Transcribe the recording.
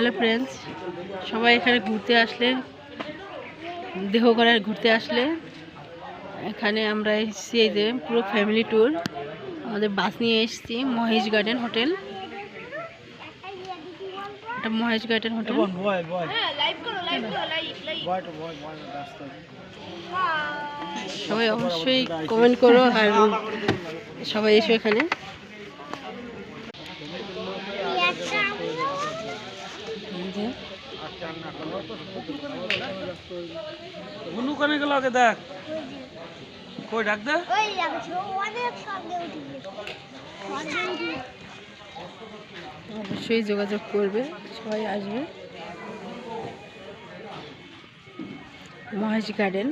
Hello friends, সবাই এখানে ঘুরতে আসলে, দেহগড়ায় ঘুরতে আসলে এখানে আমরা এসেছি। এই যে পুরো ফ্যামিলি ট্যুর আমাদের বাস নিয়ে এসেছি। মহেশ গার্ডেন হোটেল, এটা মহেশ গার্ডেন হোটেল। সবাই অবশ্যই কমেন্ট করো আর সবাই এসো এখানে। গুনু কানে গেল আগে দেখ কই ডাক দে। অবশ্যই যোগাযোগ করবে, সবাই আসবে। মহেশ গার্ডেন।